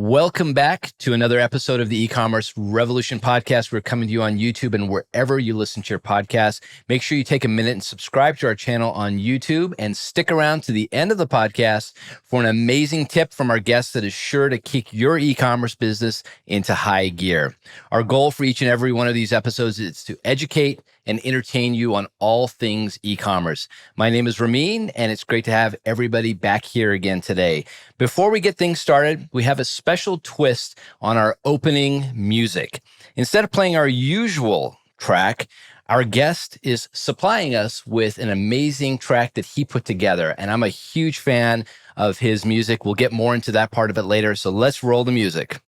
Welcome back to another episode of the E-commerce Revolution podcast. We're coming to you on YouTube and wherever you listen to your podcast. Make sure you take a minute and subscribe to our channel on YouTube and stick around to the end of the podcast for an amazing tip from our guest that is sure to kick your e-commerce business into high gear. Our goal for each and every one of these episodes is to educate and entertain you on all things e-commerce. My name is Ramin, and it's great to have everybody back here again today. Before we get things started, we have a special twist on our opening music. Instead of playing our usual track, our guest is supplying us with an amazing track that he put together, and I'm a huge fan of his music. We'll get more into that part of it later, so let's roll the music.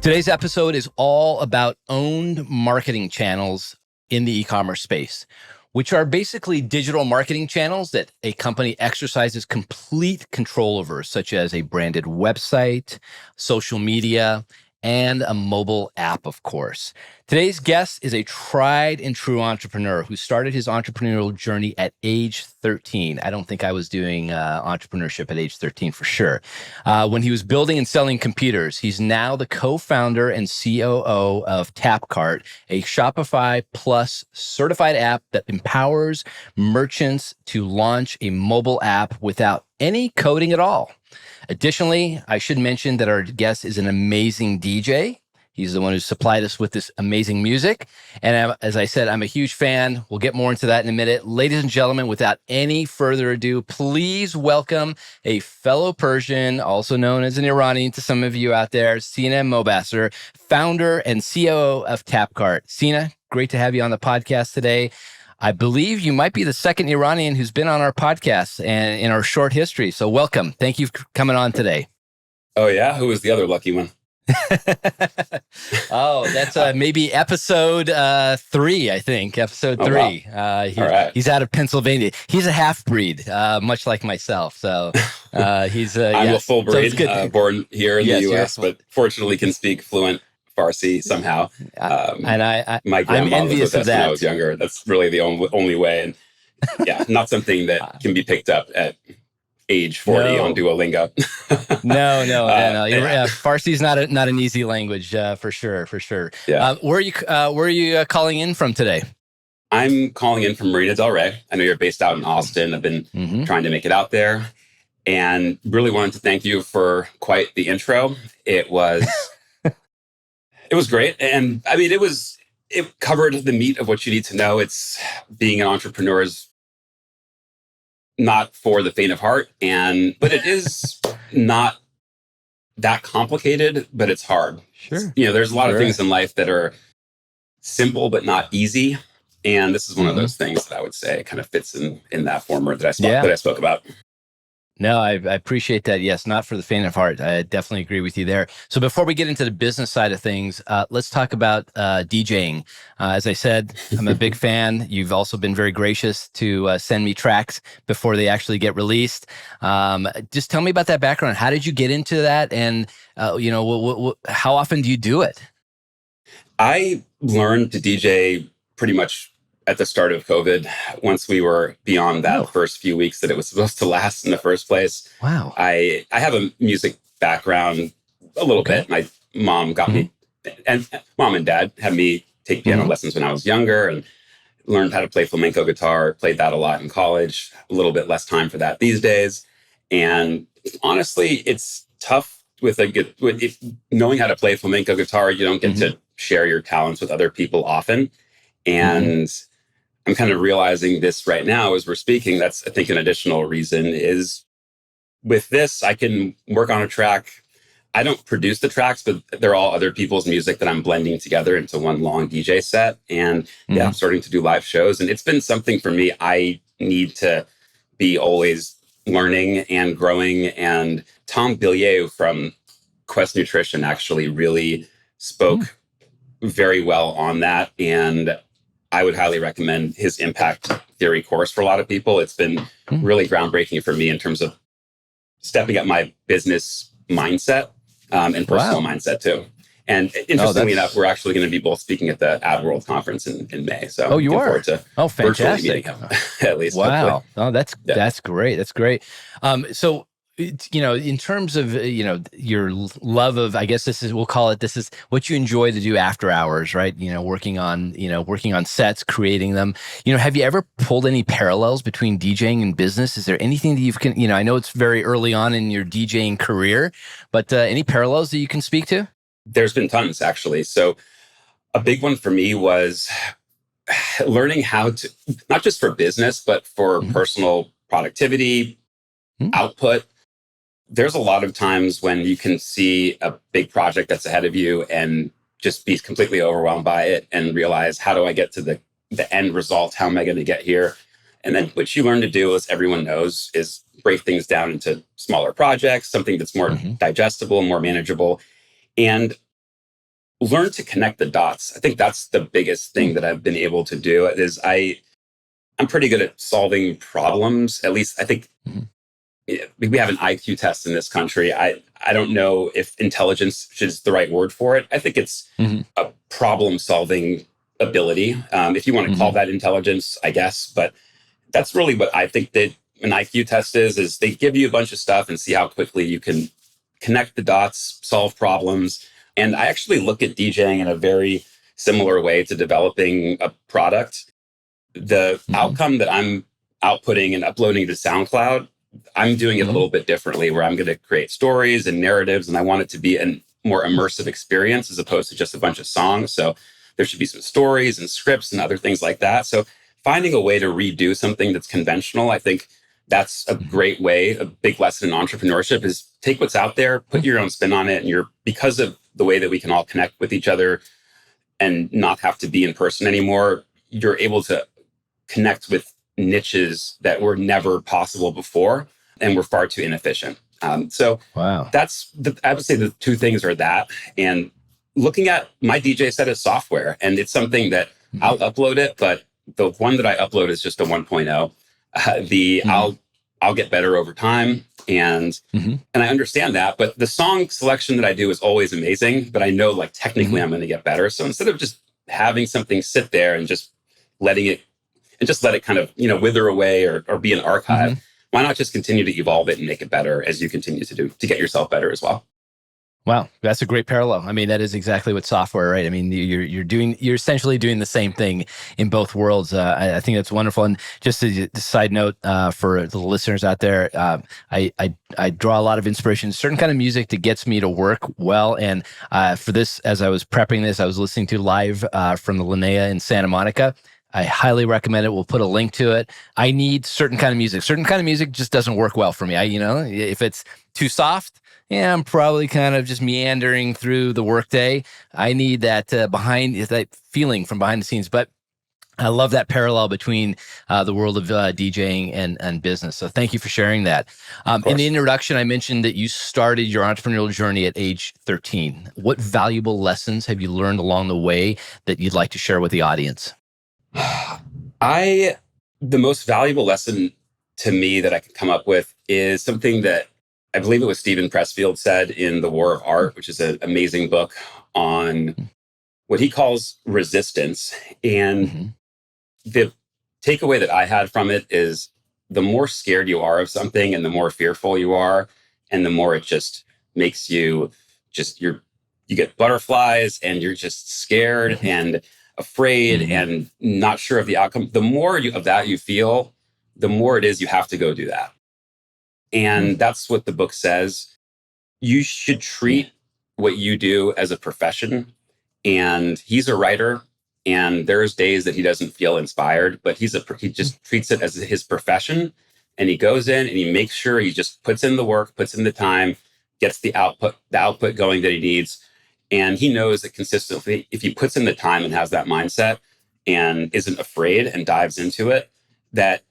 Today's episode is all about owned marketing channels in the e-commerce space, which are basically digital marketing channels that a company exercises complete control over, such as a branded website, social media, and a mobile app, of course. Today's guest is a tried and true entrepreneur who started his entrepreneurial journey at age 13. I don't think I was doing entrepreneurship at age 13 for sure. When he was building and selling computers, he's now the co-founder and COO of Tapcart, a Shopify Plus certified app that empowers merchants to launch a mobile app without any coding at all. Additionally, I should mention that our guest is an amazing DJ. He's the one who supplied us with this amazing music. And as I said, I'm a huge fan. We'll get more into that in a minute. Ladies and gentlemen, without any further ado, please welcome a fellow Persian, also known as an Iranian to some of you out there, Sina Mobasser, founder and COO of Tapcart. Sina, great to have you on the podcast today. I believe you might be the second Iranian who's been on our podcast and in our short history. So welcome. Thank you for coming on today. Oh, yeah? Who was the other lucky one? Oh, that's maybe episode 3, I think. Episode 3. Wow. Right. He's out of Pennsylvania. He's a half-breed, much like myself. So he's I'm a full breed, born here in the U.S., but fortunately can speak fluent Farsi somehow. And my grandma I'm envious was with of us that. when I was younger. That's really the only way. And yeah, not something that can be picked up at age 40 on Duolingo. No. Farsi's not an easy language for sure. Yeah. Where are you calling in from today? I'm calling in from Marina Del Rey. I know you're based out in Austin. I've been trying to make it out there, and really wanted to thank you for quite the intro. It was great. And I mean, it covered the meat of what you need to know. It's being an entrepreneur is not for the faint of heart, but it is not that complicated, but it's hard. Sure. There's a lot of things in life that are simple, but not easy. And this is one of those things that I would say kind of fits in that format that I spoke about. No, I appreciate that. Yes, not for the faint of heart. I definitely agree with you there. So before we get into the business side of things, let's talk about DJing. As I said, I'm a big fan. You've also been very gracious to send me tracks before they actually get released. Just tell me about that background. How did you get into that? And, how often do you do it? I learned to DJ pretty much at the start of COVID, once we were beyond that first few weeks that it was supposed to last in the first place. Wow. I have a music background a little bit. My mom got me, and mom and dad had me take piano lessons when I was younger and learned how to play flamenco guitar, played that a lot in college, a little bit less time for that these days. And honestly, it's tough with knowing how to play flamenco guitar. You don't get to share your talents with other people often. And I'm kind of realizing this right now as we're speaking. That's, I think, an additional reason is with this, I can work on a track. I don't produce the tracks, but they're all other people's music that I'm blending together into one long DJ set. And I'm starting to do live shows. And it's been something for me. I need to be always learning and growing. And Tom Billier from Quest Nutrition actually really spoke very well on that. And I would highly recommend his impact theory course for a lot of people. It's been really groundbreaking for me in terms of stepping up my business mindset and personal mindset too. And interestingly enough, we're actually going to be both speaking at the Ad World conference in May. So you are? forward to virtually meeting him at least. Wow. Hopefully. Oh, that's great. That's great. So, in terms of, your love of, I guess we'll call it, this is what you enjoy to do after hours, right? Working on sets, creating them. Have you ever pulled any parallels between DJing and business? Is there anything that I know it's very early on in your DJing career, but any parallels that you can speak to? There's been tons, actually. So a big one for me was learning how to, not just for business, but for personal productivity, output. There's a lot of times when you can see a big project that's ahead of you and just be completely overwhelmed by it and realize, how do I get to the end result? How am I going to get here? And then what you learn to do, as everyone knows, is break things down into smaller projects, something that's more digestible, more manageable, and learn to connect the dots. I think that's the biggest thing that I've been able to do is I'm pretty good at solving problems. At least I think we have an IQ test in this country. I don't know if intelligence is the right word for it. I think it's a problem solving ability. If you want to call that intelligence, I guess, but that's really what I think that an IQ test is they give you a bunch of stuff and see how quickly you can connect the dots, solve problems. And I actually look at DJing in a very similar way to developing a product. The outcome that I'm outputting and uploading to SoundCloud, I'm doing it a little bit differently, where I'm going to create stories and narratives, and I want it to be a more immersive experience as opposed to just a bunch of songs. So there should be some stories and scripts and other things like that. So finding a way to redo something that's conventional, I think that's a great way. A big lesson in entrepreneurship is take what's out there, put your own spin on it. And because of the way that we can all connect with each other and not have to be in person anymore, you're able to connect with niches that were never possible before and were far too inefficient. That's I would say the two things are that, and looking at my DJ set as software, and it's something that I'll upload it, but the one that I upload is just a 1.0. I'll get better over time, and I understand that, but the song selection that I do is always amazing, but I know like technically I'm going to get better. So instead of just having something sit there and just letting it let it kind of, wither away or be an archive, why not just continue to evolve it and make it better as you continue to get yourself better as well? Wow, that's a great parallel. I mean, that is exactly what software, right? I mean, you're essentially doing the same thing in both worlds. I think that's wonderful. And just a side note for the listeners out there, I draw a lot of inspiration, certain kind of music that gets me to work well. And for this, as I was prepping this, I was listening to live from the Linnea in Santa Monica. I highly recommend it. We'll put a link to it. I need certain kind of music. Certain kind of music just doesn't work well for me. If it's too soft, I'm probably kind of just meandering through the workday. I need that that feeling from behind the scenes. But I love that parallel between the world of DJing and business. So thank you for sharing that. In the introduction, I mentioned that you started your entrepreneurial journey at age 13. What valuable lessons have you learned along the way that you'd like to share with the audience? The most valuable lesson to me that I can come up with is something that I believe it was Stephen Pressfield said in The War of Art, which is an amazing book on what he calls resistance. And the takeaway that I had from it is the more scared you are of something and the more fearful you are, and the more it just makes you you get butterflies and you're just scared and afraid and not sure of the outcome. The more of that you feel, the more it is you have to go do that. And that's what the book says. You should treat what you do as a profession. And he's a writer, and there's days that he doesn't feel inspired, but he just treats it as his profession. And he goes in and he makes sure he just puts in the work, puts in the time, gets the output going that he needs. And he knows that consistently, if he puts in the time and has that mindset and isn't afraid and dives into it, that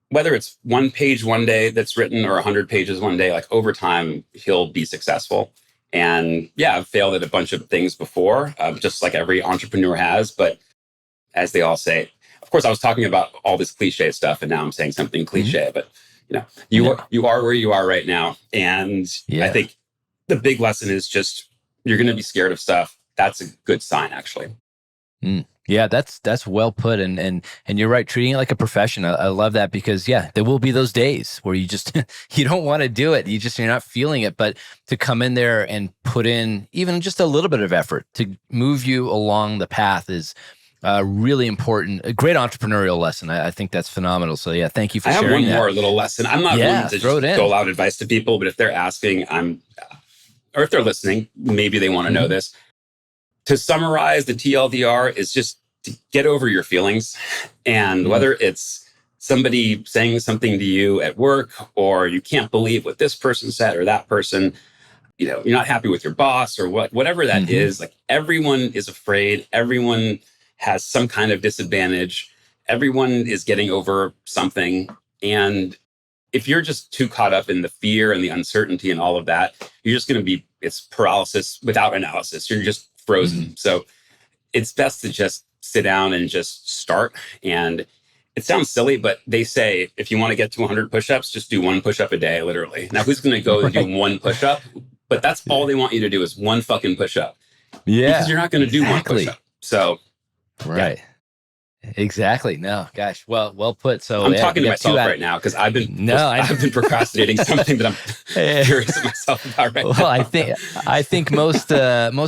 whether it's one page one day that's written or 100 pages one day, like over time, he'll be successful. And yeah, I've failed at a bunch of things before, just like every entrepreneur has. But as they all say, of course, I was talking about all this cliche stuff and now I'm saying something cliche, but You are where you are right now. And I think the big lesson is just, you're going to be scared of stuff. That's a good sign, actually. Yeah, that's well put, and you're right. Treating it like a profession, I love that, because there will be those days where you just you don't want to do it. You're not feeling it, but to come in there and put in even just a little bit of effort to move you along the path is really important. A great entrepreneurial lesson. I think that's phenomenal. So thank you for sharing that. I have one more little lesson. I'm not one to just dole out advice to people, but if they're asking, or if they're listening, maybe they want to know this. To summarize, the TLDR is just to get over your feelings. And whether it's somebody saying something to you at work, or you can't believe what this person said or that person, you're not happy with your boss or whatever that is, like, everyone is afraid. Everyone has some kind of disadvantage. Everyone is getting over something. And if you're just too caught up in the fear and the uncertainty and all of that, you're just going to it's paralysis without analysis. You're just frozen. So it's best to just sit down and just start. And it sounds silly, but they say, if you want to get to 100 push-ups, just do one push-up a day, literally. Now, who's going to go and do one push-up? But that's all they want you to do, is one fucking push-up. Yeah. Because you're not going to do one push-up. So, right. Exactly. No, gosh. Well put. So I'm talking to myself right now, because I've been procrastinating something that I'm curious at myself about right now. Well, I think most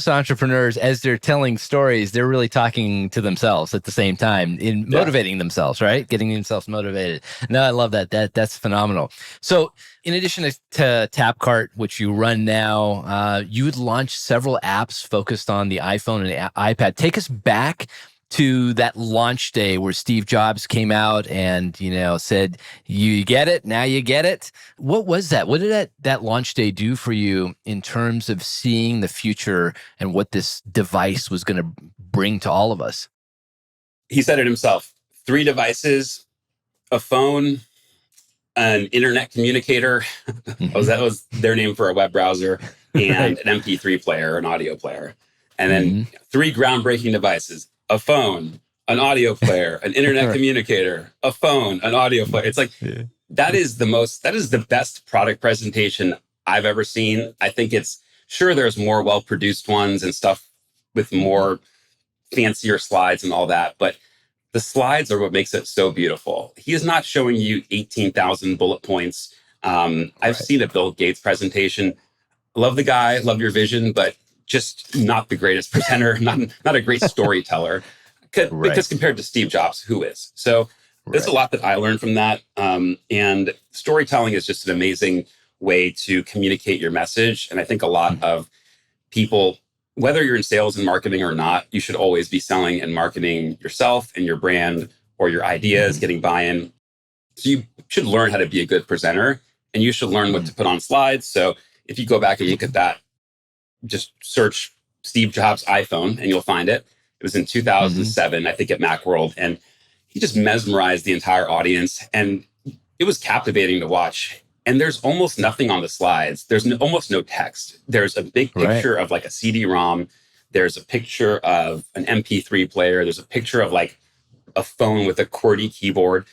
entrepreneurs, as they're telling stories, they're really talking to themselves at the same time, in motivating themselves, right? Getting themselves motivated. No, I love that. That's phenomenal. So in addition to Tapcart, which you run now, you had launched several apps focused on the iPhone and the iPad. Take us back to that launch day where Steve Jobs came out and, said, you get it, now you get it. What was that? What did that launch day do for you in terms of seeing the future and what this device was going to bring to all of us? He said it himself: 3 devices, a phone, an internet communicator. That was their name for a web browser, and an MP3 player, an audio player. And then 3 groundbreaking devices: a phone, an audio player, an internet communicator, a phone, an audio player. It's like, that is the best product presentation I've ever seen. I think there's more well-produced ones and stuff with more fancier slides and all that, but the slides are what makes it so beautiful. He is not showing you 18,000 bullet points. I've seen a Bill Gates presentation. Love the guy, love your vision, but just not the greatest presenter, not a great storyteller, because compared to Steve Jobs, who is? So there's a lot that I learned from that. And storytelling is just an amazing way to communicate your message. And I think a lot of people, whether you're in sales and marketing or not, you should always be selling and marketing yourself and your brand or your ideas, getting buy-in. So you should learn how to be a good presenter, and you should learn what to put on slides. So if you go back and look at that, just search Steve Jobs iPhone and you'll find it. It was in 2007, I think, at Macworld. And he just mesmerized the entire audience. And it was captivating to watch. And there's almost nothing on the slides. There's almost no text. There's a big picture of like a CD-ROM. There's a picture of an MP3 player. There's a picture of like a phone with a QWERTY keyboard.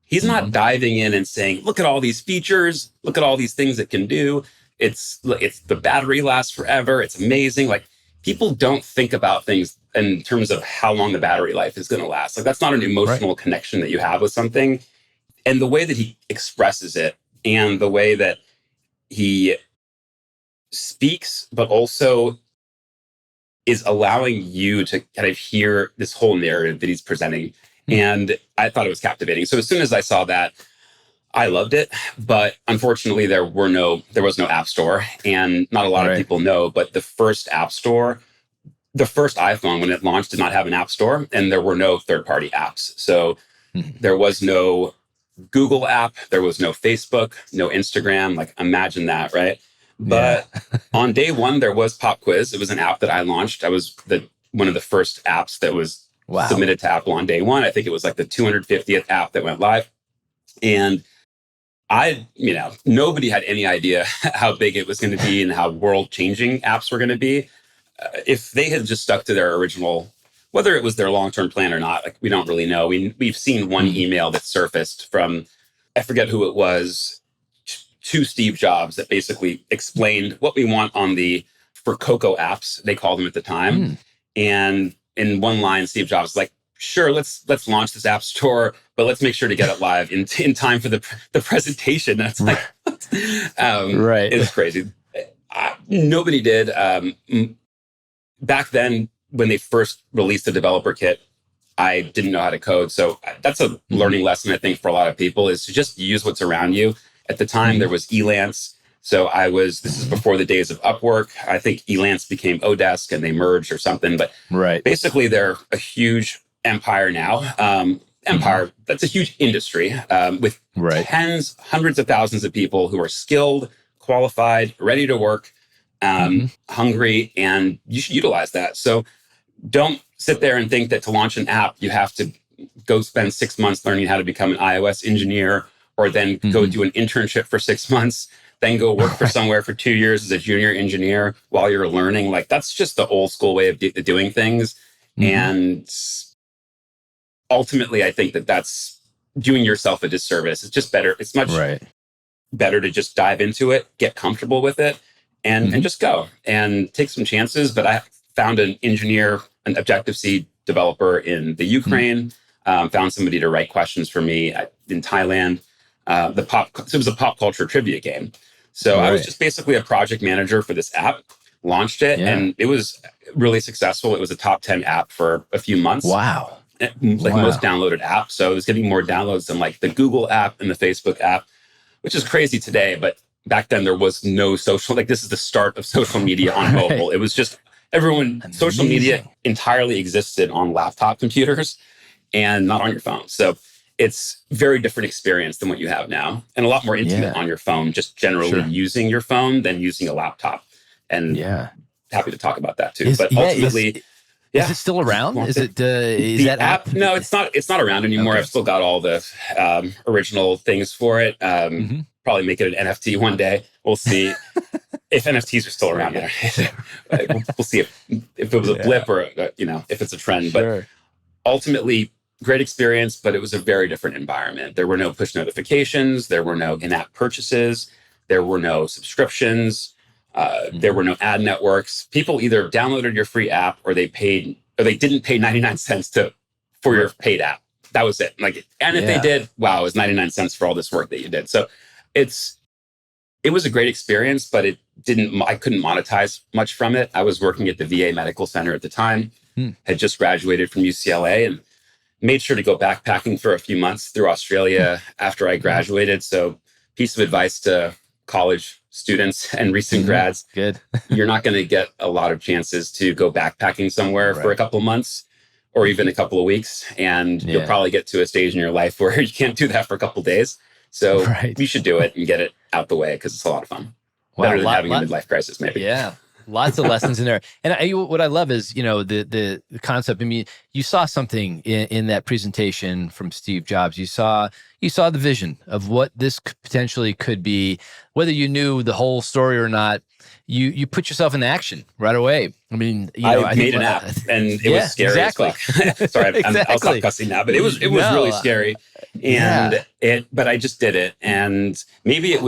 He's not diving in and saying, look at all these features. Look at all these things it can do. It's the battery lasts forever. It's amazing. Like, people don't think about things in terms of how long the battery life is going to last. Like, that's not an emotional connection that you have with something. And the way that he expresses it, and the way that he speaks, but also is allowing you to kind of hear this whole narrative that he's presenting. And I thought it was captivating. So as soon as I saw that, I loved it, but unfortunately there was no app store, and not a lot of people know, but the first app store, the first iPhone, when it launched, did not have an app store, and there were no third-party apps. So there was no Google app, there was no Facebook, no Instagram. Like, imagine that, right? But on day one, there was Pop Quiz. It was an app that I launched. I was one of the first apps that was submitted to Apple on day one. I think it was like the 250th app that went live. And nobody had any idea how big it was going to be and how world-changing apps were going to be. If they had just stuck to their original, whether it was their long-term plan or not, like, we don't really know. We've seen one email that surfaced from I forget who it was, to Steve Jobs that basically explained what we want for Cocoa apps, they called them at the time. And in one line, Steve Jobs was like, sure, let's launch this app store, but let's make sure to get it live in time for the presentation. That's like, right. It's crazy. Nobody did. Back then, when they first released the developer kit, I didn't know how to code. So that's a learning lesson, I think, for a lot of people, is to just use what's around you. At the time, there was Elance. So this is before the days of UpWork. I think Elance became Odesk and they merged or something. But basically, they're a huge empire now. That's a huge industry with tens, hundreds of thousands of people who are skilled, qualified, ready to work, hungry, and you should utilize that. So don't sit there and think that to launch an app, you have to go spend 6 months learning how to become an iOS engineer, or then go do an internship for 6 months, then go work for somewhere for 2 years as a junior engineer while you're learning. Like, that's just the old school way of doing things. And ultimately, I think that's doing yourself a disservice. It's just better. It's much better to just dive into it, get comfortable with it, and just go and take some chances. But I found an engineer, an Objective-C developer in the Ukraine, found somebody to write questions for me in Thailand. So it was a pop culture trivia game. So I was just basically a project manager for this app, launched it, and it was really successful. It was a top 10 app for a few months. Wow. Most downloaded app. So it was getting more downloads than like the Google app and the Facebook app, which is crazy today. But back then there was no social, this is the start of social media on mobile. It was just social media entirely existed on laptop computers and not on your phone. So it's very different experience than what you have now, and a lot more intimate on your phone, just generally using your phone than using a laptop. And happy to talk about that too. But ultimately, is it still around? Is that app? No, it's not. It's not around anymore. Okay. I've still got all the original things for it. Probably make it an NFT one day. We'll see if NFTs are still around there. We'll see if it was a blip or if it's a trend. But ultimately, great experience. But it was a very different environment. There were no push notifications. There were no in-app purchases. There were no subscriptions. There were no ad networks. People either downloaded your free app or they didn't pay 99 cents for your paid app. That was it. And if they did, wow, it was 99 cents for all this work that you did. So it was a great experience, but I couldn't monetize much from it. I was working at the VA Medical Center at the time, had just graduated from UCLA, and made sure to go backpacking for a few months through Australia after I graduated. So piece of advice to college students and recent grads. Good. You're not going to get a lot of chances to go backpacking somewhere for a couple of months or even a couple of weeks. And you'll probably get to a stage in your life where you can't do that for a couple of days. So you should do it and get it out the way, because it's a lot of fun. Better than having a midlife crisis, maybe. Yeah. Lots of lessons in there. And what I love is, the concept. I mean, you saw something in that presentation from Steve Jobs. You saw the vision of what this potentially could be, whether you knew the whole story or not. You put yourself in action right away. I mean, I made an app, and it was scary. Exactly. Sorry, I'll stop cussing now, but it was really scary. And but I just did it. And maybe it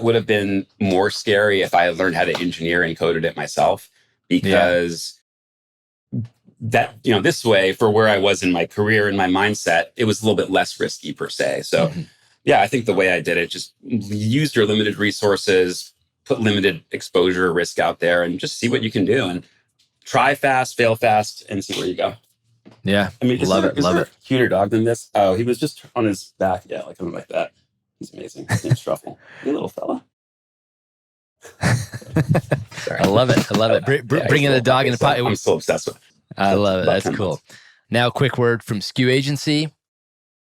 would have been more scary if I had learned how to engineer and coded it myself, because this way, for where I was in my career and my mindset, it was a little bit less risky per se. So I think the way I did it, just use your limited resources, put limited exposure risk out there, and just see what you can do, and try fast, fail fast, and see where you go. Yeah. I mean, love it. A cuter dog than this? Oh, he was just on his back. Yeah. Something like that. He's amazing. His name's Truffle. You little fella. I love it. Bringing the dog in the pot. I'm so obsessed with it. I love it. That's cool. Now, a quick word from SKU Agency.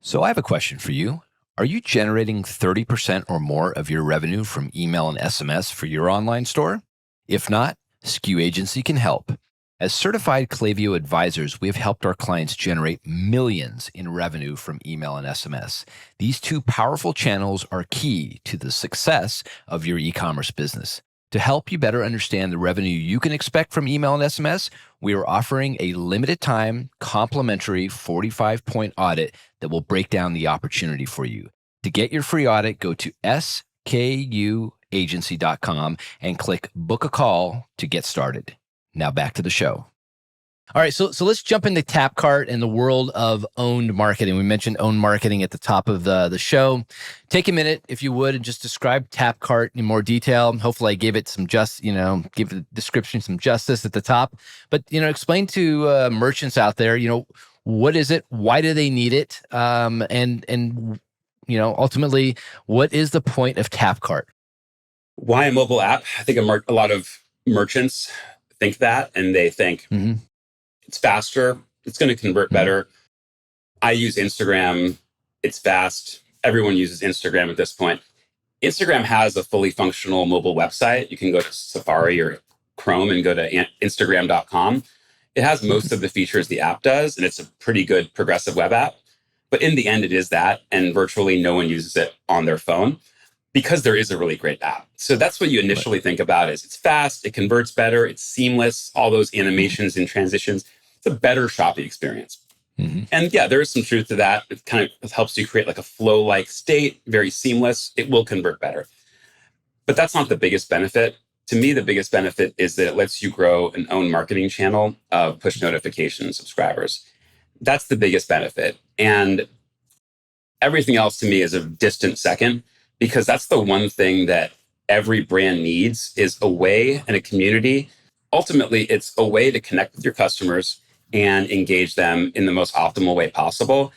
So I have a question for you. Are you generating 30% or more of your revenue from email and SMS for your online store? If not, SKU Agency can help. As certified Klaviyo advisors, we have helped our clients generate millions in revenue from email and SMS. These two powerful channels are key to the success of your e-commerce business. To help you better understand the revenue you can expect from email and SMS, we are offering a limited time, complimentary 45-point audit that will break down the opportunity for you. To get your free audit, go to skuagency.com and click book a call to get started. Now back to the show. All right, so let's jump into Tapcart and the world of owned marketing. We mentioned owned marketing at the top of the show. Take a minute, if you would, and just describe Tapcart in more detail. Hopefully I gave it some give the description some justice at the top. But, explain to merchants out there, what is it? Why do they need it? And ultimately, what is the point of Tapcart? Why a mobile app? I think a lot of merchants think that, and they think, it's faster. It's going to convert better. I use Instagram. It's fast. Everyone uses Instagram at this point. Instagram has a fully functional mobile website. You can go to Safari or Chrome and go to Instagram.com. It has most of the features the app does, and it's a pretty good progressive web app. But in the end, it is that, and virtually no one uses it on their phone because there is a really great app. So that's what you initially think about is it's fast, it converts better, it's seamless, all those animations and transitions. It's a better shopping experience. And yeah, there is some truth to that. It kind of helps you create like a flow-like state, very seamless. It will convert better. But that's not the biggest benefit. To me, the biggest benefit is that it lets you grow an own marketing channel of push notification subscribers. That's the biggest benefit. And everything else to me is a distant second, because that's the one thing that every brand needs is a way and a community. Ultimately, it's a way to connect with your customers and engage them in the most optimal way possible.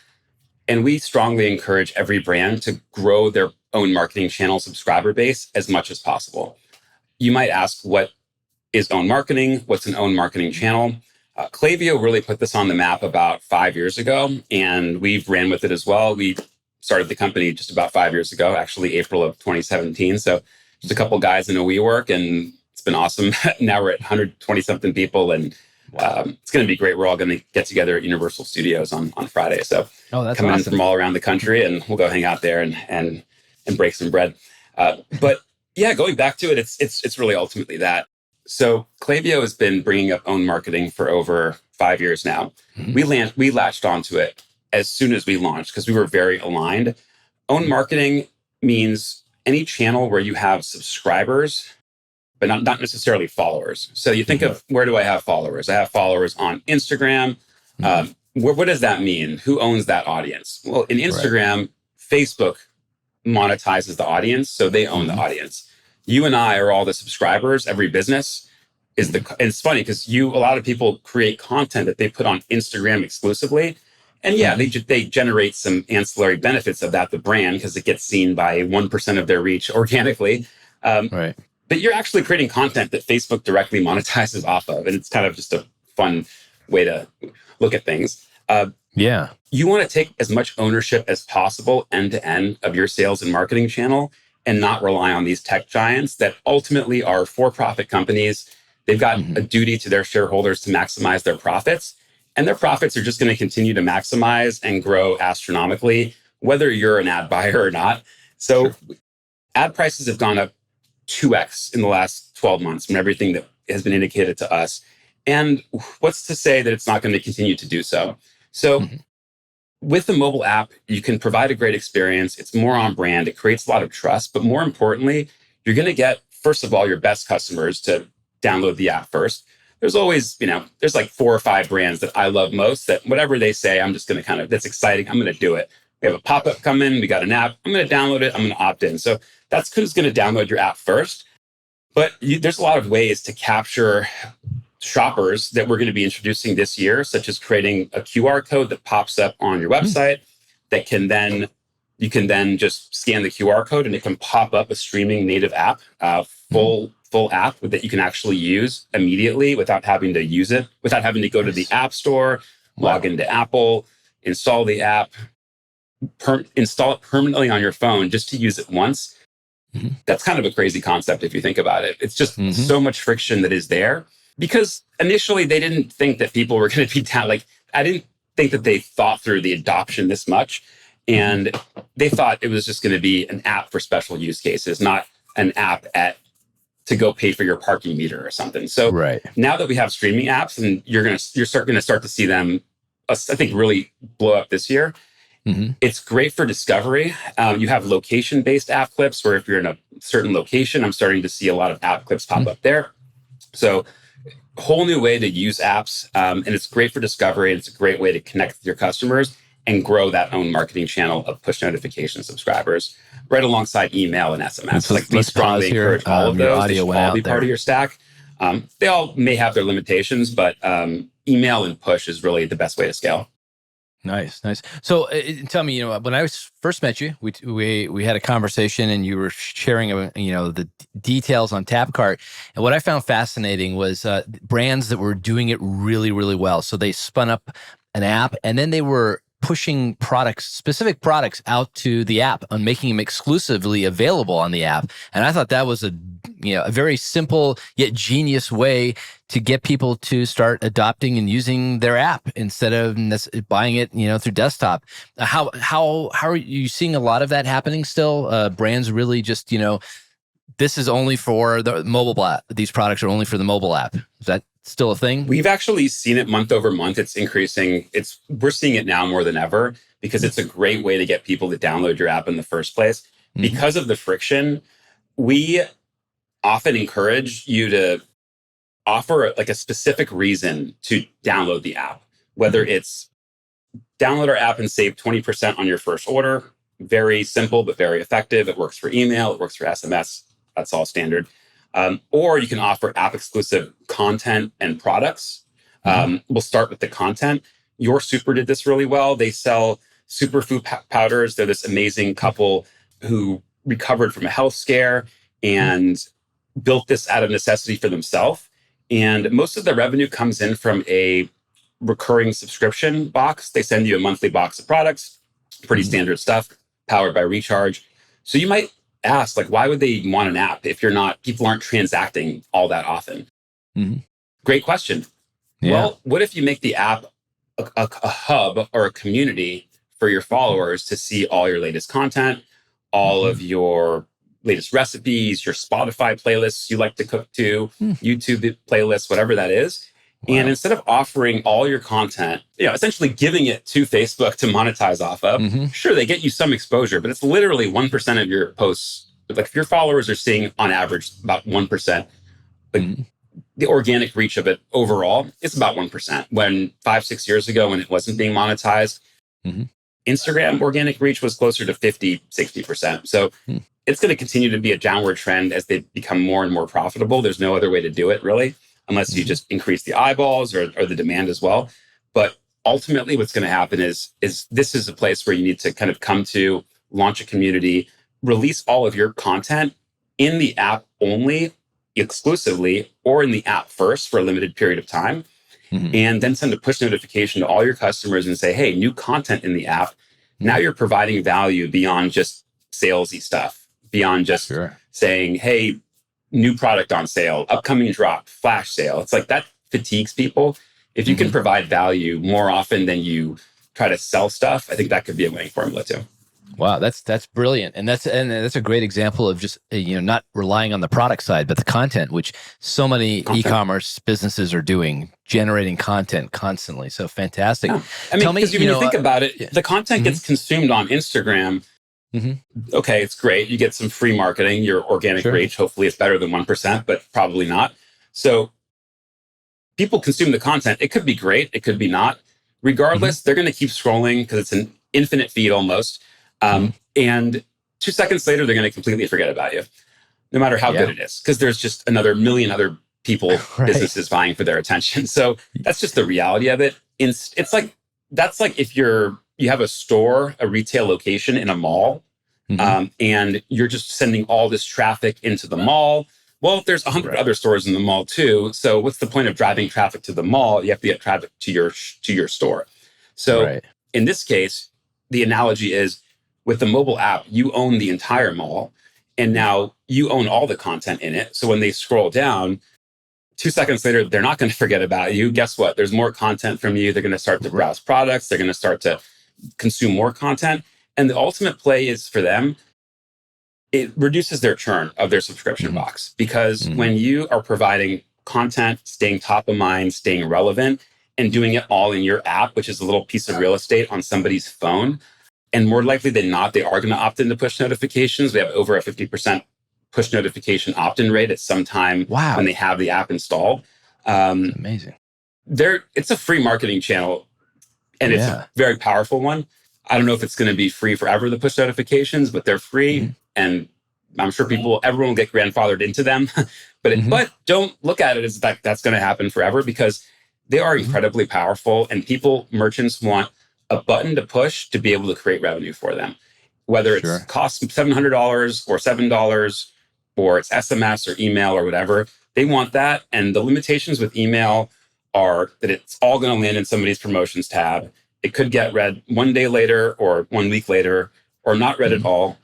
And we strongly encourage every brand to grow their own marketing channel subscriber base as much as possible. You might ask, what is own marketing? What's an own marketing channel? Klaviyo really put this on the map about 5 years ago, and we've ran with it as well. We started the company just about 5 years ago, actually April of 2017. So just a couple guys in a WeWork, and it's been awesome. Now we're at 120 something people, and it's going to be great. We're all going to get together at Universal Studios on Friday. So that's coming awesome. in from all around the country, and we'll go hang out there and break some bread. But yeah, going back to it, it's really ultimately that. So Klaviyo has been bringing up own marketing for over 5 years now. We latched onto it as soon as we launched because we were very aligned. Own marketing means any channel where you have subscribers, but not necessarily followers. So you think of, where do I have followers? I have followers on Instagram. What does that mean? Who owns that audience? Well, in Instagram, Facebook monetizes the audience, so they own the audience. You and I are all the subscribers. Every business is and it's funny because a lot of people create content that they put on Instagram exclusively. And yeah, they generate some ancillary benefits of that, the brand, because it gets seen by 1% of their reach organically. But you're actually creating content that Facebook directly monetizes off of. And it's kind of just a fun way to look at things. You want to take as much ownership as possible end to end of your sales and marketing channel and not rely on these tech giants that ultimately are for-profit companies. They've got a duty to their shareholders to maximize their profits. And their profits are just going to continue to maximize and grow astronomically, whether you're an ad buyer or not. So ad prices have gone up 2x in the last 12 months from everything that has been indicated to us. And what's to say that it's not going to continue to do so? So with the mobile app, you can provide a great experience. It's more on brand. It creates a lot of trust. But more importantly, you're going to get, first of all, your best customers to download the app first. There's always, there's like 4 or 5 brands that I love most that whatever they say, I'm just going to that's exciting. I'm going to do it. We have a pop-up come in. We got an app. I'm going to download it. I'm going to opt in. So that's who's going to download your app first. But there's a lot of ways to capture shoppers that we're going to be introducing this year, such as creating a QR code that pops up on your website that you can then just scan the QR code and it can pop up a streaming native app, full app that you can actually use immediately without having to use it, without having to go to the App Store, log into Apple, install the app, install it permanently on your phone just to use it once. That's kind of a crazy concept if you think about it. It's just so much friction that is there. Because initially they didn't think that people were going to be down. I didn't think that they thought through the adoption this much. And they thought it was just going to be an app for special use cases, not an app to go pay for your parking meter or something. So now that we have streaming apps, and you're going to start to see them, I think, really blow up this year. Mm-hmm. It's great for discovery. You have location-based app clips where if you're in a certain location, I'm starting to see a lot of app clips pop up there. So whole new way to use apps. And it's great for discovery. It's a great way to connect with your customers and grow that own marketing channel of push notification subscribers right alongside email and SMS. We strongly encourage all of those. They should all be part of your stack. They all may have their limitations, but email and push is really the best way to scale. Nice. So tell me, when I first met you, we had a conversation and you were sharing, the details on Tapcart. And what I found fascinating was brands that were doing it really, really well. So they spun up an app and then they were pushing specific products out to the app and making them exclusively available on the app. And I thought that was a very simple yet genius way to get people to start adopting and using their app instead of buying it, through desktop. How are you seeing a lot of that happening still? Brands really just, this is only for the mobile app. These products are only for the mobile app. Is that still a thing? We've actually seen it month over month. It's increasing. We're seeing it now more than ever because it's a great way to get people to download your app in the first place. Mm-hmm. Because of the friction, we often encourage you to offer a specific reason to download the app, whether it's download our app and save 20% on your first order. Very simple, but very effective. It works for email. It works for SMS. That's all standard. Or you can offer app exclusive content and products. We'll start with the content. Your Super did this really well. They sell superfood powders. They're this amazing couple who recovered from a health scare and built this out of necessity for themselves. And most of the revenue comes in from a recurring subscription box. They send you a monthly box of products, pretty standard stuff, powered by Recharge. So you might ask, why would they want an app if people aren't transacting all that often? Mm-hmm. Great question. Yeah. Well, what if you make the app a hub or a community for your followers to see all your latest content, all of your latest recipes, your Spotify playlists you like to cook to, YouTube playlists, whatever that is. Wow. And instead of offering all your content, essentially giving it to Facebook to monetize off of, sure, they get you some exposure, but it's literally 1% of your posts. If your followers are seeing on average about 1%, the organic reach of it overall is about 1%. When 5-6 years ago, when it wasn't being monetized, Instagram organic reach was closer to 50-60%. So it's going to continue to be a downward trend as they become more and more profitable. There's no other way to do it, really, unless you just increase the eyeballs or the demand as well. But ultimately, what's going to happen is this is a place where you need to kind of come to, launch a community, release all of your content in the app only, exclusively, or in the app first for a limited period of time. And then send a push notification to all your customers and say, hey, new content in the app. Now you're providing value beyond just salesy stuff, beyond just saying, hey, new product on sale, upcoming drop, flash sale. It's that fatigues people. If you can provide value more often than you try to sell stuff, I think that could be a winning formula too. Wow, that's brilliant, and that's a great example of just not relying on the product side, but the content, which so many e-commerce businesses are doing, generating content constantly. So fantastic. Yeah. I mean, because when you think about it, the content gets consumed on Instagram. Okay, it's great. You get some free marketing. Your organic reach, hopefully, is better than 1%, but probably not. So people consume the content. It could be great. It could be not. Regardless, they're going to keep scrolling because it's an infinite feed almost. And 2 seconds later, they're going to completely forget about you, no matter how good it is, because there's just another million other people, businesses vying for their attention. So that's just the reality of it. It's that's like if you have a store, a retail location in a mall, and you're just sending all this traffic into the mall. Well, there's 100 other stores in the mall too. So what's the point of driving traffic to the mall? You have to get traffic to your store. So in this case, the analogy is with the mobile app, you own the entire mall, and now you own all the content in it. So when they scroll down, 2 seconds later, they're not going to forget about you. Guess what? There's more content from you. They're going to start to browse products. They're going to start to consume more content. And the ultimate play is for them, it reduces their churn of their subscription box. Because when you are providing content, staying top of mind, staying relevant, and doing it all in your app, which is a little piece of real estate on somebody's phone, And more likely than not, they are going to opt into push notifications. We have over a 50% push notification opt-in rate at some time when they have the app installed. That's amazing. It's a free marketing channel, and it's a very powerful one. I don't know if it's going to be free forever, the push notifications, but they're free. And I'm sure everyone will get grandfathered into them. But don't look at it as that's going to happen forever, because they are incredibly powerful, and merchants want a button to push to be able to create revenue for them. Whether it's costs $700 or $7 or it's SMS or email or whatever, they want that. And the limitations with email are that it's all going to land in somebody's promotions tab. It could get read 1 day later or 1 week later, or not read at all.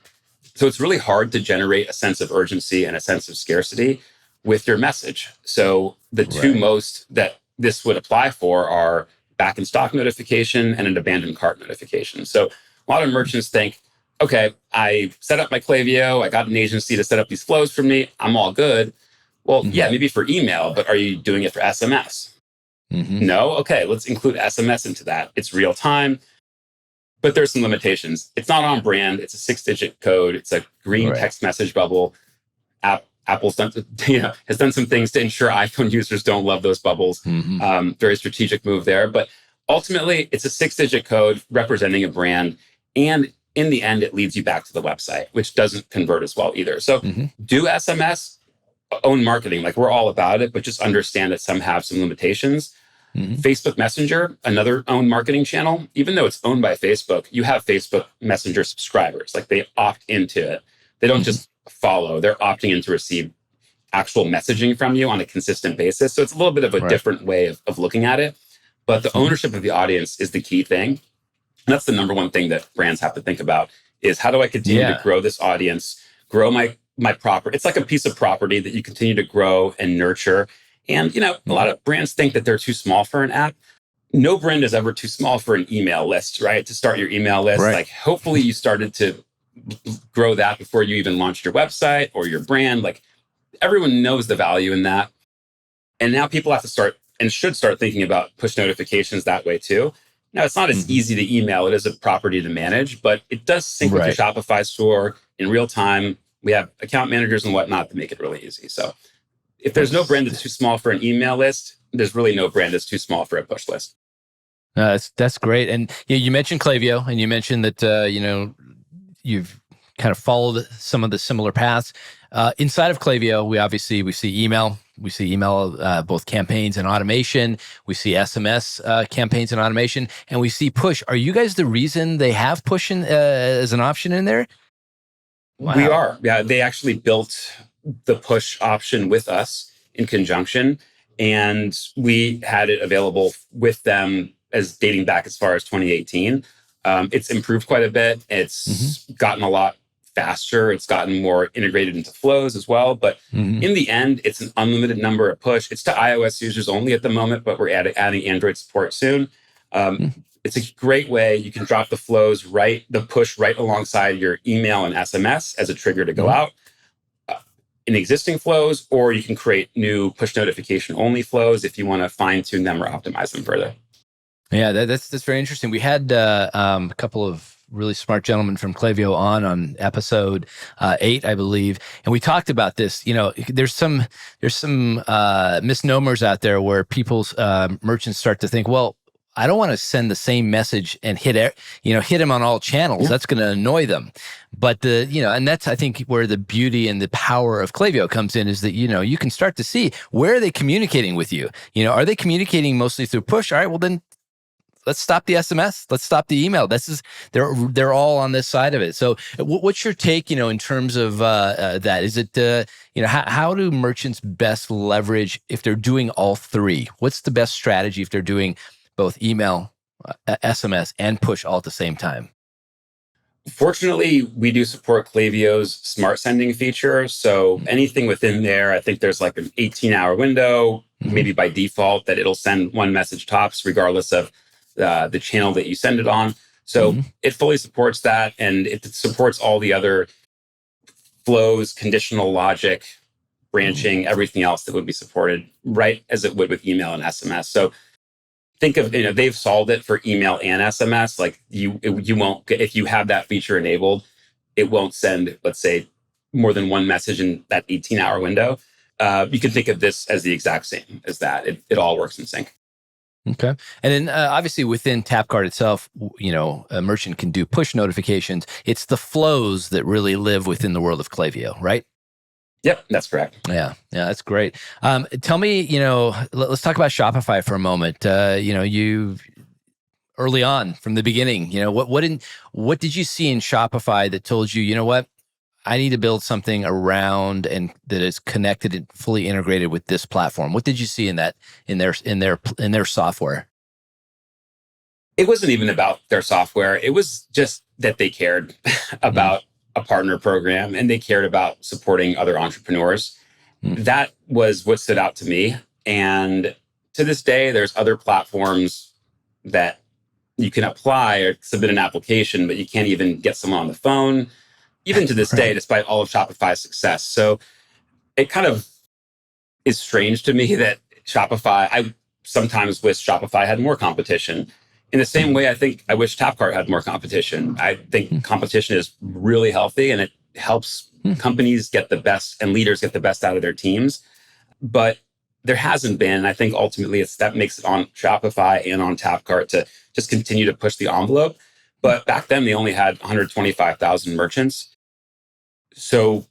So it's really hard to generate a sense of urgency and a sense of scarcity with your message. So the two most that this would apply for are back in stock notification and an abandoned cart notification. So a lot of merchants think, okay, I set up my Klaviyo, I got an agency to set up these flows for me, I'm all good. Well, yeah, maybe for email, but are you doing it for SMS? No? Okay, let's include SMS into that. It's real time, but there's some limitations. It's not on brand. It's a 6-digit code. It's a green text message bubble. Apple's has done some things to ensure iPhone users don't love those bubbles. Very strategic move there. But ultimately, it's a 6-digit code representing a brand. And in the end, it leads you back to the website, which doesn't convert as well either. So do SMS, own marketing. Like, we're all about it, but just understand that some have some limitations. Facebook Messenger, another owned marketing channel, even though it's owned by Facebook, you have Facebook Messenger subscribers. Like, they opt into it. They don't just follow, they're opting in to receive actual messaging from you on a consistent basis. So it's a little bit of a different way of looking at it. But the ownership of the audience is the key thing. And that's the number one thing that brands have to think about is, how do I continue to grow this audience, grow my property? It's like a piece of property that you continue to grow and nurture. And, a lot of brands think that they're too small for an app. No brand is ever too small for an email list, right? To start your email list. Like, hopefully you started to grow that before you even launched your website or your brand. Like, everyone knows the value in that. And now people have to start and should start thinking about push notifications that way too. Now, it's not as easy to email. It is a property to manage, but it does sync with your Shopify store in real time. We have account managers and whatnot to make it really easy. So if there's no brand that's too small for an email list, there's really no brand that's too small for a push list. That's great. And you mentioned Klaviyo, and you mentioned that you've kind of followed some of the similar paths. Inside of Klaviyo, we see email. We see email, both campaigns and automation. We see SMS campaigns and automation, and we see push. Are you guys the reason they have push as an option in there? Wow. We are. Yeah, they actually built the push option with us in conjunction, and we had it available with them as dating back as far as 2018. It's improved quite a bit. It's gotten a lot faster. It's gotten more integrated into flows as well. But in the end, it's an unlimited number of push. It's to iOS users only at the moment, but we're adding Android support soon. It's a great way. You can drop the push right alongside your email and SMS as a trigger to go out in existing flows, or you can create new push notification only flows if you want to fine tune them or optimize them further. Yeah, that's very interesting. We had a couple of really smart gentlemen from Klaviyo on episode 8, I believe, and we talked about this. There's some misnomers out there where people's merchants start to think, well, I don't want to send the same message and hit them on all channels. That's going to annoy them. But and that's, I think, where the beauty and the power of Klaviyo comes in, is that, you can start to see, where are they communicating with you? Are they communicating mostly through push? All right, well then, let's stop the SMS. Let's stop the email. They're all on this side of it. So what's your take, in terms of that? Is it, how do merchants best leverage if they're doing all three? What's the best strategy if they're doing both email, SMS, and push all at the same time? Fortunately, we do support Klaviyo's smart sending feature. So anything within there, I think there's like an 18-hour window, maybe by default, that it'll send one message tops, regardless of the channel that you send it on. So it fully supports that, and it supports all the other flows, conditional logic, branching, everything else that would be supported, right as it would with email and SMS. So think of, they've solved it for email and SMS. Like you won't, if you have that feature enabled, it won't send, let's say, more than one message in that 18-hour window. You can think of this as the exact same as that. It all works in sync. Okay. And then obviously within Tapcart itself, a merchant can do push notifications. It's the flows that really live within the world of Klaviyo, right? Yep, that's correct. Yeah, that's great. Tell me, let's talk about Shopify for a moment. You early on from the beginning, what did you see in Shopify that told you, you know what, I need to build something around and that is connected and fully integrated with this platform? What did you see in that in their software? It wasn't even about their software. It was just that they cared about a partner program and they cared about supporting other entrepreneurs. That was what stood out to me. And to this day, there's other platforms that you can apply or submit an application, but you can't even get someone on the phone, even to this day, despite all of Shopify's success. So it kind of is strange to me that I sometimes wish Shopify had more competition. In the same way, I think I wish Tapcart had more competition. I think competition is really healthy and it helps companies get the best and leaders get the best out of their teams. But there hasn't been. I think ultimately that makes it on Shopify and on Tapcart to just continue to push the envelope. But back then, they only had 125,000 merchants. So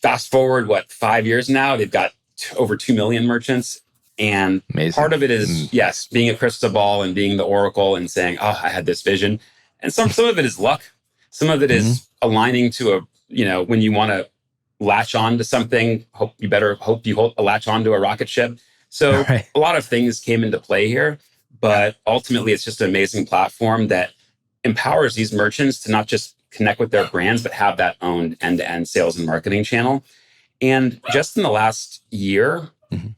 fast forward, 5 years now, they've got over 2 million merchants. And Amazing. Part of it is, yes, being a crystal ball and being the oracle and saying, oh, I had this vision. And some of it is luck. Some of it is aligning to when you want to latch on to something, you latch on to a rocket ship. So a lot of things came into play here, but ultimately it's just an amazing platform that empowers these merchants to not just connect with their brands, but have that own end-to-end sales and marketing channel. And just in the last year,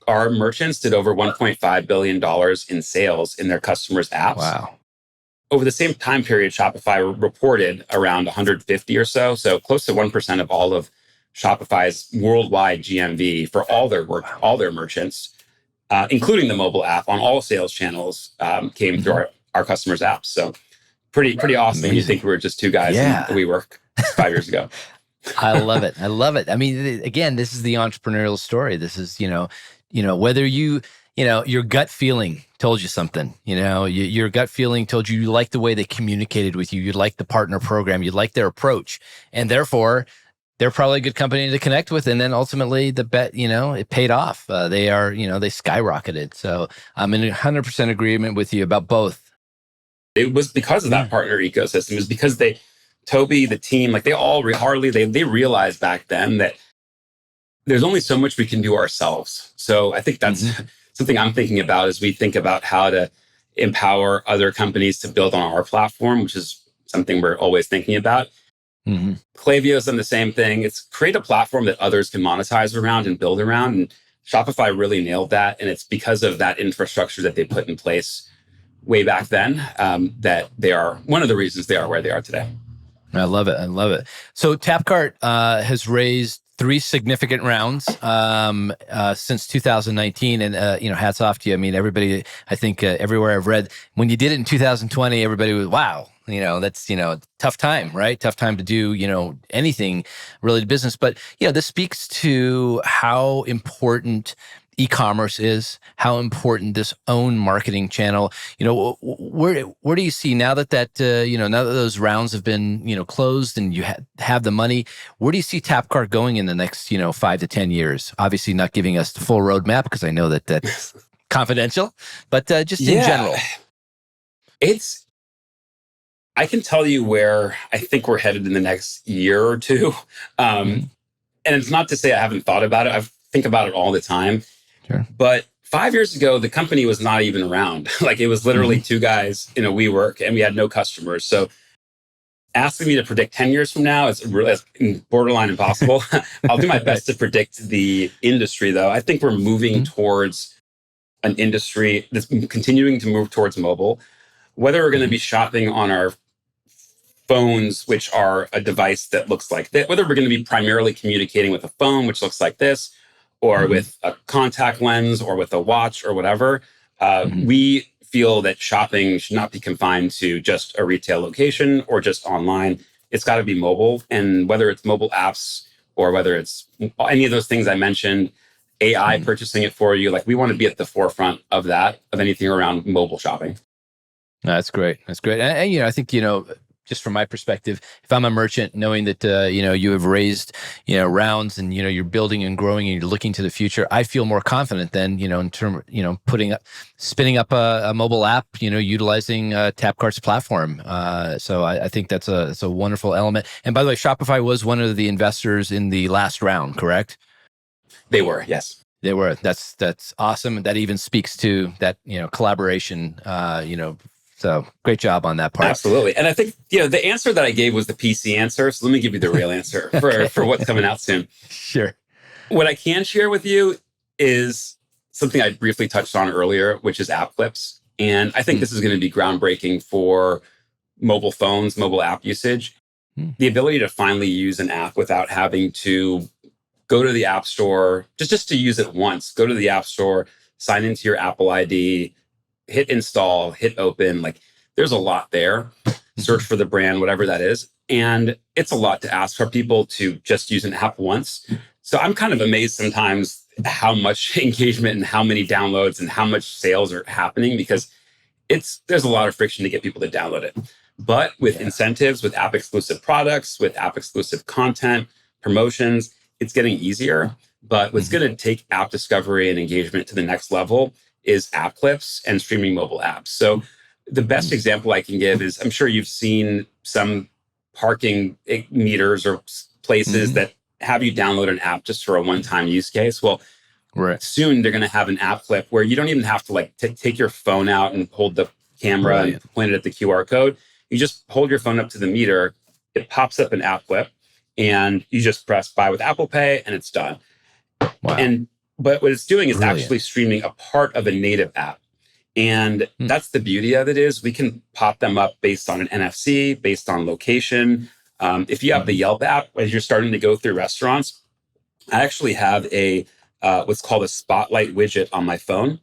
our merchants did over $1.5 billion in sales in their customers' apps. Wow. Over the same time period, Shopify reported around 150 or so close to 1% of all of Shopify's worldwide GMV for all their merchants, including the mobile app on all sales channels, came through our customers' apps. So pretty awesome. When you think we were just two guys in UpWork 5 years ago. I love it. I mean, again, this is the entrepreneurial story. This is, whether your gut feeling told you something, your gut feeling told you like the way they communicated with you. You like the partner program, you like their approach, and therefore they're probably a good company to connect with. And then ultimately the bet, it paid off. They skyrocketed. So I'm in 100% agreement with you about both. It was because of that partner ecosystem. It was because Toby, the team, they realized back then that there's only so much we can do ourselves. So I think that's something I'm thinking about as we think about how to empower other companies to build on our platform, which is something we're always thinking about. Klaviyo's done the same thing. It's create a platform that others can monetize around and build around. And Shopify really nailed that. And it's because of that infrastructure that they put in place way back then that they are one of the reasons they are where they are today. I love it. So Tapcart has raised 3 significant rounds since 2019, and hats off to you. I mean, everybody. I think everywhere I've read, when you did it in 2020, everybody was wow. That's tough time, right? Tough time to do anything related to business. But this speaks to how important e-commerce is, how important this own marketing channel. Where do you see now that now that those rounds have been closed and you have the money? Where do you see Tapcart going in the next 5 to 10 years? Obviously, not giving us the full roadmap because I know that that's confidential, but just in general, I can tell you where I think we're headed in the next year or two, and it's not to say I haven't thought about it. I think about it all the time. Sure. But 5 years ago, the company was not even around. It was literally 2 guys in a WeWork and we had no customers. So asking me to predict 10 years from now is borderline impossible. I'll do my best to predict the industry, though. I think we're moving towards an industry that's continuing to move towards mobile. Whether we're going to be shopping on our phones, which are a device that looks like that, whether we're going to be primarily communicating with a phone, which looks like this, or with a contact lens or with a watch or whatever, we feel that shopping should not be confined to just a retail location or just online. It's got to be mobile. And whether it's mobile apps or whether it's any of those things I mentioned, AI purchasing it for you, like we want to be at the forefront of that, of anything around mobile shopping. That's great. That's great. And I think, just from my perspective, if I'm a merchant, knowing that, you have raised, rounds and, you're building and growing and you're looking to the future, I feel more confident than, in terms, spinning up a mobile app, utilizing Tapcart's platform. So I think that's a wonderful element. And by the way, Shopify was one of the investors in the last round, correct? They were, yes. They were. That's awesome. That even speaks to that, collaboration, so great job on that part. Absolutely. And I think, the answer that I gave was the PC answer. So let me give you the real answer for what's coming out soon. Sure. What I can share with you is something I briefly touched on earlier, which is app clips. And I think this is going to be groundbreaking for mobile phones, mobile app usage. The ability to finally use an app without having to go to the app store, just to use it once, go to the app store, sign into your Apple ID, hit install, hit open. Like there's a lot there. Search for the brand, whatever that is. And it's a lot to ask for people to just use an app once. So I'm kind of amazed sometimes how much engagement and how many downloads and how much sales are happening because there's a lot of friction to get people to download it. But with incentives, with app exclusive products, with app exclusive content, promotions, it's getting easier. But what's going to take app discovery and engagement to the next level is app clips and streaming mobile apps. So the best example I can give is I'm sure you've seen some parking meters or places that have you download an app just for a one-time use case. Well, soon they're going to have an app clip where you don't even have to take your phone out and hold the camera and point it at the QR code. You just hold your phone up to the meter, it pops up an app clip, and you just press buy with Apple Pay and it's done. Wow. But what it's doing is actually streaming a part of a native app. And that's the beauty of it is we can pop them up based on an NFC, based on location. If you have the Yelp app, as you're starting to go through restaurants, I actually have what's called a spotlight widget on my phone.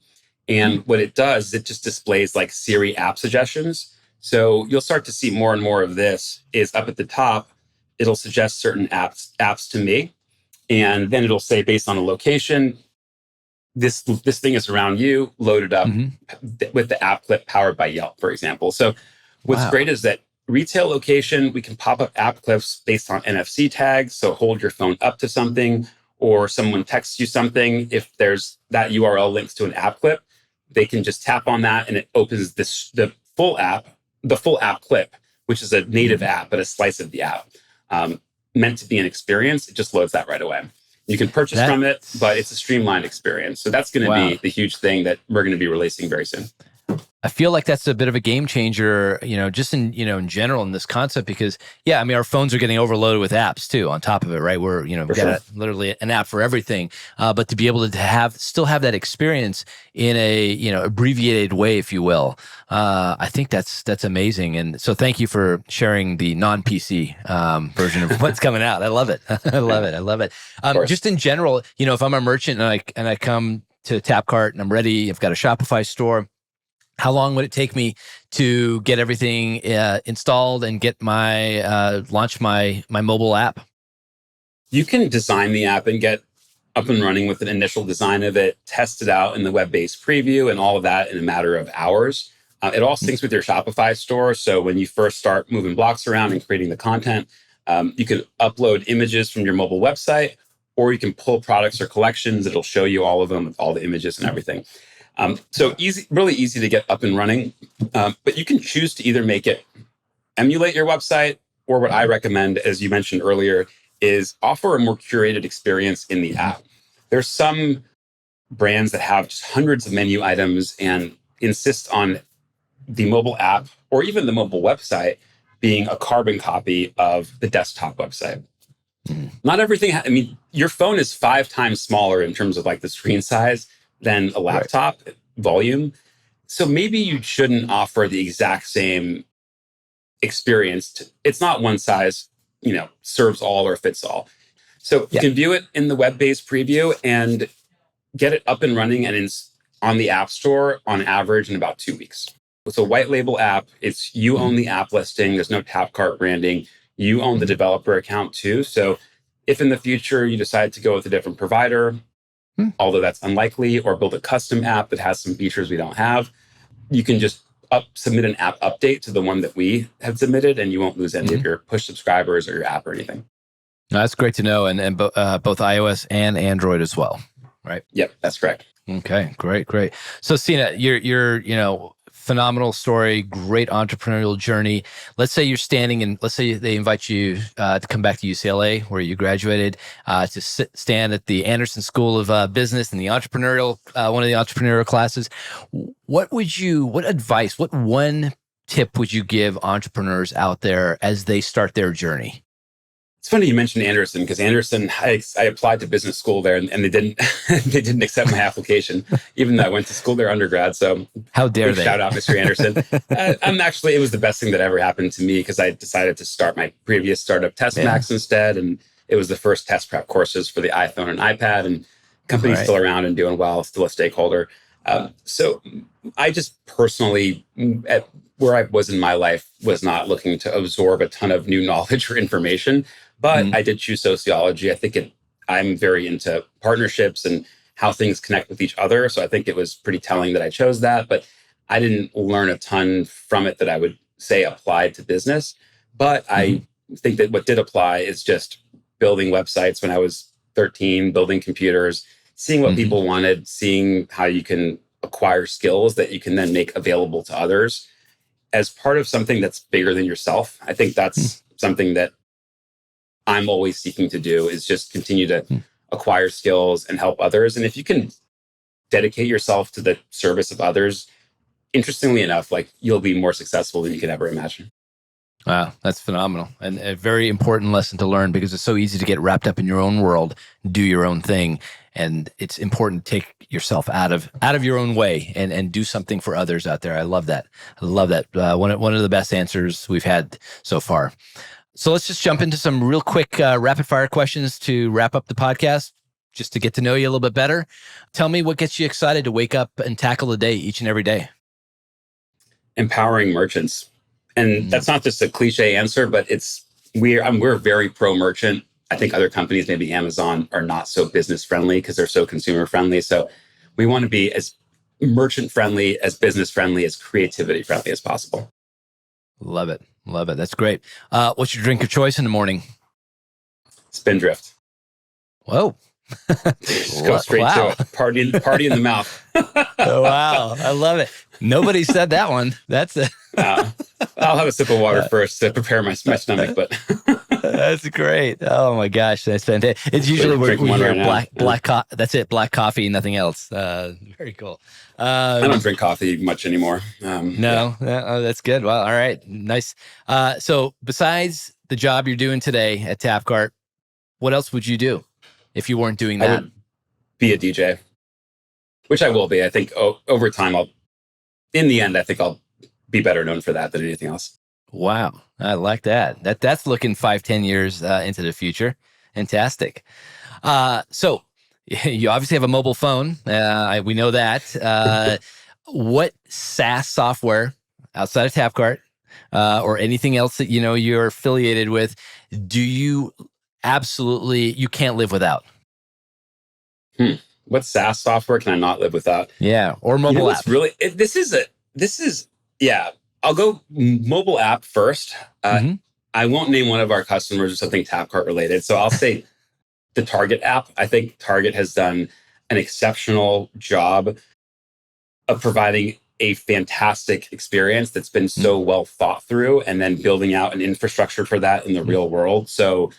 And what it does is it just displays like Siri app suggestions. So you'll start to see more and more of this is up at the top. It'll suggest certain apps to me. And then it'll say based on a location, this thing is around you, loaded up with the app clip powered by Yelp, for example. So what's great is that retail location, we can pop up app clips based on NFC tags. So hold your phone up to something or someone texts you something. If there's that URL links to an app clip, they can just tap on that and it opens the full app clip, which is a native app, but a slice of the app. Meant to be an experience, it just loads that right away. You can purchase from it, but it's a streamlined experience. So that's going to be the huge thing that we're going to be releasing very soon. I feel like that's a bit of a game changer, just in general in this concept because, our phones are getting overloaded with apps too on top of it, right? We're, we've got literally an app for everything. But to be able to still have that experience in a, abbreviated way, if you will, I think that's amazing. And so thank you for sharing the non-PC version of what's coming out. I love it. I love it. Just in general, if I'm a merchant and I come to Tapcart and I'm ready, I've got a Shopify store. How long would it take me to get everything installed and get launch my mobile app? You can design the app and get up and running with an initial design of it, test it out in the web-based preview and all of that in a matter of hours. It all syncs with your Shopify store. So when you first start moving blocks around and creating the content, you can upload images from your mobile website, or you can pull products or collections. It'll show you all of them with all the images and everything. So really easy to get up and running, but you can choose to either make it emulate your website, or what I recommend, as you mentioned earlier, is offer a more curated experience in the app. There's some brands that have just hundreds of menu items and insist on the mobile app or even the mobile website being a carbon copy of the desktop website. Not everything, your phone is 5 times smaller in terms of like the screen size than a laptop volume. So maybe you shouldn't offer the exact same experience. It's not one size, serves all or fits all. So you can view it in the web-based preview and get it up and running and on the App Store on average in about 2 weeks. It's a white label app. It's you own the app listing. There's no Tapcart branding. You own the developer account too. So if in the future you decide to go with a different provider, although that's unlikely, or build a custom app that has some features we don't have, you can just submit an app update to the one that we have submitted, and you won't lose any of your push subscribers or your app or anything. No, that's great to know, and both iOS and Android as well, right? Yep, that's correct. Okay, great. So Sina, you're phenomenal story, great entrepreneurial journey. Let's say you're standing and let's say they invite you to come back to UCLA where you graduated to stand at the Anderson School of Business in the entrepreneurial, one of the entrepreneurial classes. What advice, what one tip would you give entrepreneurs out there as they start their journey? It's funny you mentioned Anderson, because Anderson, I applied to business school there, and they didn't they didn't accept my application, even though I went to school there undergrad. So how dare they? Shout out, Mr. Anderson. It was the best thing that ever happened to me, because I decided to start my previous startup, TestMax, instead, and it was the first test prep courses for the iPhone and iPad, and company's still around and doing well, still a stakeholder. So I just personally, at where I was in my life, was not looking to absorb a ton of new knowledge or information. But I did choose sociology. I think I'm very into partnerships and how things connect with each other. So I think it was pretty telling that I chose that. But I didn't learn a ton from it that I would say applied to business. But I think that what did apply is just building websites when I was 13, building computers, seeing what people wanted, seeing how you can acquire skills that you can then make available to others as part of something that's bigger than yourself. I think that's something that I'm always seeking to do, is just continue to acquire skills and help others. And if you can dedicate yourself to the service of others, interestingly enough, like, you'll be more successful than you could ever imagine. Wow, that's phenomenal. And a very important lesson to learn, because it's so easy to get wrapped up in your own world, do your own thing. And it's important to take yourself out of your own way and do something for others out there. I love that. One of the best answers we've had so far. So let's just jump into some real quick rapid fire questions to wrap up the podcast, just to get to know you a little bit better. Tell me what gets you excited to wake up and tackle the day each and every day. Empowering merchants. And that's not just a cliche answer, but we're very pro merchant. I think other companies, maybe Amazon, are not so business friendly because they're so consumer friendly. So we want to be as merchant friendly, as business friendly, as creativity friendly as possible. Love it. That's great. What's your drink of choice in the morning? Spindrift. Whoa. Just go straight to it. Party in the mouth. Oh, wow. I love it. Nobody said that one. That's it. I'll have a sip of water first to prepare my stomach, but that's great. Oh my gosh, that's fantastic. It's usually we hear black coffee. That's it, black coffee, nothing else. Very cool. I don't drink coffee much anymore. No, that's good. Well, all right, nice. So besides the job you're doing today at Tapcart, what else would you do if you weren't doing that? I would be a DJ, which I will be. I think over time, in the end, I think I'll be better known for that than anything else. Wow. I like that. That's looking 5-10 years into the future. Fantastic. So you obviously have a mobile phone. We know that. What SaaS software outside of Tapcart or anything else that you're affiliated with, do you can't live without? What SaaS software can I not live without? Yeah, or mobile app. I'll go mobile app first. I won't name one of our customers or something Tapcart related. So I'll say the Target app. I think Target has done an exceptional job of providing a fantastic experience that's been so well thought through, and then building out an infrastructure for that in the real world. So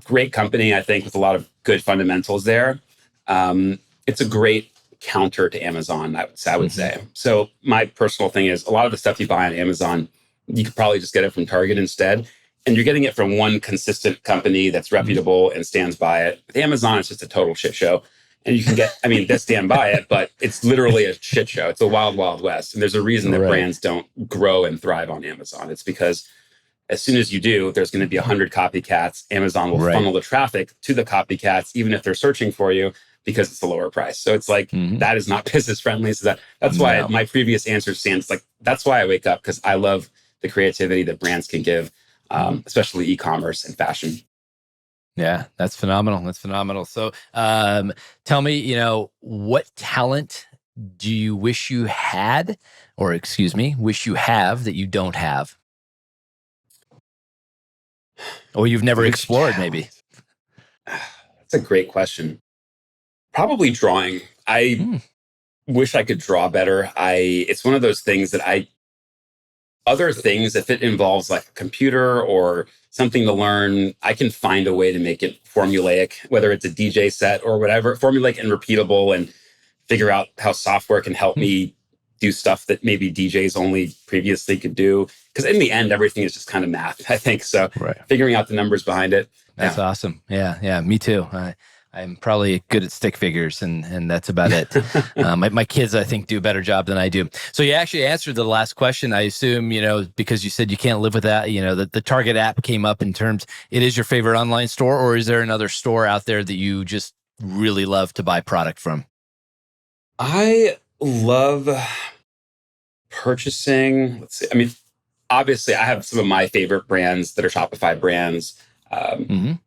great company, I think, with a lot of good fundamentals there. It's a great counter to Amazon, I would say. So my personal thing is, a lot of the stuff you buy on Amazon, you could probably just get it from Target instead. And you're getting it from one consistent company that's reputable and stands by it. With Amazon, it's just a total shit show. And you can get, they stand by it, but it's literally a shit show. It's a wild, wild west. And there's a reason that brands don't grow and thrive on Amazon. It's because as soon as you do, there's going to be 100 copycats. Amazon will funnel the traffic to the copycats, even if they're searching for you. because it's a lower price. So it's like, that is not business friendly. So that's why my previous answer stands. Like, that's why I wake up, because I love the creativity that brands can give, especially e-commerce and fashion. Yeah, that's phenomenal. That's phenomenal. So tell me, what talent do you wish you had, or excuse me, wish you have that you don't have? Or you've never explored, maybe? That's a great question. Probably drawing. I wish I could draw better. It's one of those things that other things, if it involves like a computer or something to learn, I can find a way to make it formulaic, whether it's a DJ set or whatever, formulaic and repeatable, and figure out how software can help me do stuff that maybe DJs only previously could do. Because in the end, everything is just kind of math, I think. So figuring out the numbers behind it. That's awesome. Yeah, me too. I'm probably good at stick figures, and that's about it. My kids, I think, do a better job than I do. So you actually answered the last question. I assume, because you said you can't live without, the Target app came up in terms, it is your favorite online store, or is there another store out there that you just really love to buy product from? I love purchasing. Let's see. I mean, obviously, I have some of my favorite brands that are Shopify brands.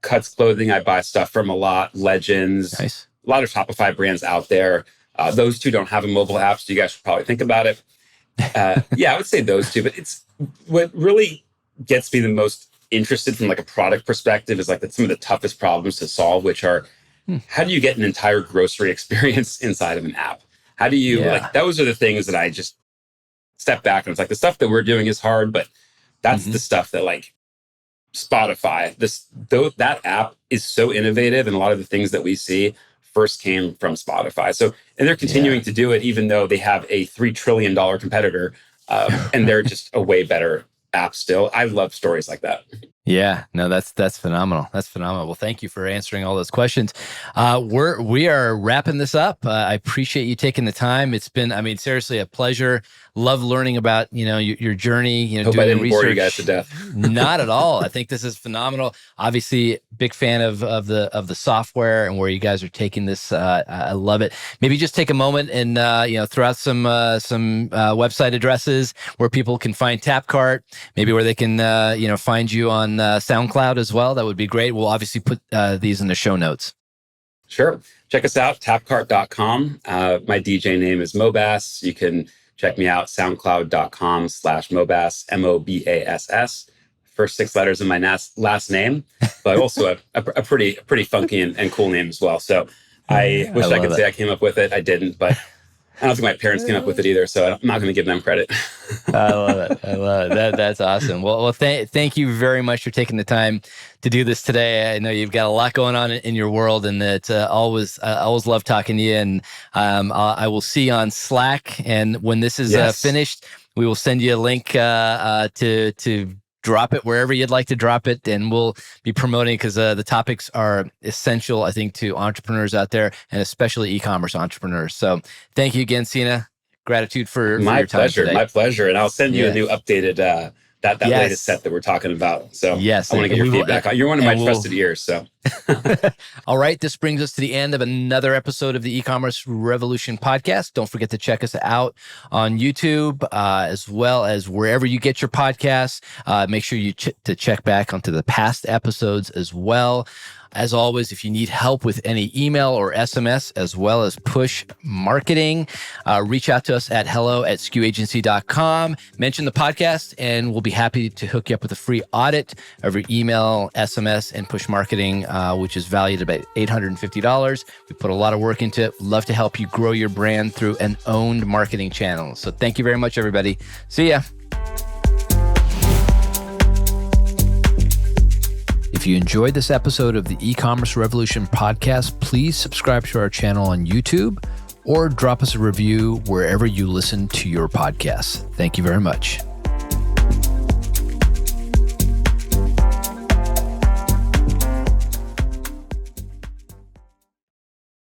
Cuts Clothing, I buy stuff from a lot. Legends, nice. A lot of Shopify brands out there. Those two don't have a mobile app, so you guys should probably think about it. Yeah, I would say those two. But it's what really gets me the most interested from like a product perspective is like some of the toughest problems to solve, which are how do you get an entire grocery experience inside of an app? How do you those are the things that I just step back and it's like the stuff that we're doing is hard, but that's the stuff that like Spotify, that app is so innovative, and a lot of the things that we see first came from Spotify. So, and they're continuing to do it, even though they have a $3 trillion competitor, and they're just a way better app still. I love stories like that. Yeah, no, that's phenomenal. That's phenomenal. Well, thank you for answering all those questions. We are wrapping this up. I appreciate you taking the time. It's been, seriously, a pleasure. Love learning about your journey. Hope doing I didn't the bore research. you guys to death. Not at all. I think this is phenomenal. Obviously, big fan of the software and where you guys are taking this. I love it. Maybe just take a moment and throw out some website addresses where people can find Tapcart. Maybe where they can find you on SoundCloud as well. That would be great. We'll obviously put these in the show notes. Sure. Check us out, tapcart.com. My DJ name is Mobass. You can check me out, soundcloud.com/Mobass, Mobass. First 6 letters of my last name, but also a pretty funky and cool name as well. So I wish I could say I came up with it. I didn't, but I don't think my parents came up with it either, so I'm not going to give them credit. I love it. That's awesome. Well, thank you very much for taking the time to do this today. I know you've got a lot going on in your world, and it's always love talking to you. And I will see you on Slack. And when this is finished, we will send you a link to drop it wherever you'd like to drop it, and we'll be promoting because the topics are essential, I think, to entrepreneurs out there, and especially e-commerce entrepreneurs. So thank you again, Sina. Gratitude for your time today. My pleasure. And I'll send you a new updated that latest set that we're talking about. So I want to get your feedback. You're one of my trusted ears. So all right. This brings us to the end of another episode of the E-commerce Revolution podcast. Don't forget to check us out on YouTube, as well as wherever you get your podcasts. Make sure you to check back onto the past episodes as well. As always, if you need help with any email or SMS, as well as push marketing, reach out to us at hello@skewagency.com. Mention the podcast, and we'll be happy to hook you up with a free audit of your email, SMS, and push marketing, which is valued at about $850. We put a lot of work into it. Love to help you grow your brand through an owned marketing channel. So thank you very much, everybody. See ya. If you enjoyed this episode of the E-commerce Revolution podcast, please subscribe to our channel on YouTube or drop us a review wherever you listen to your podcasts. Thank you very much.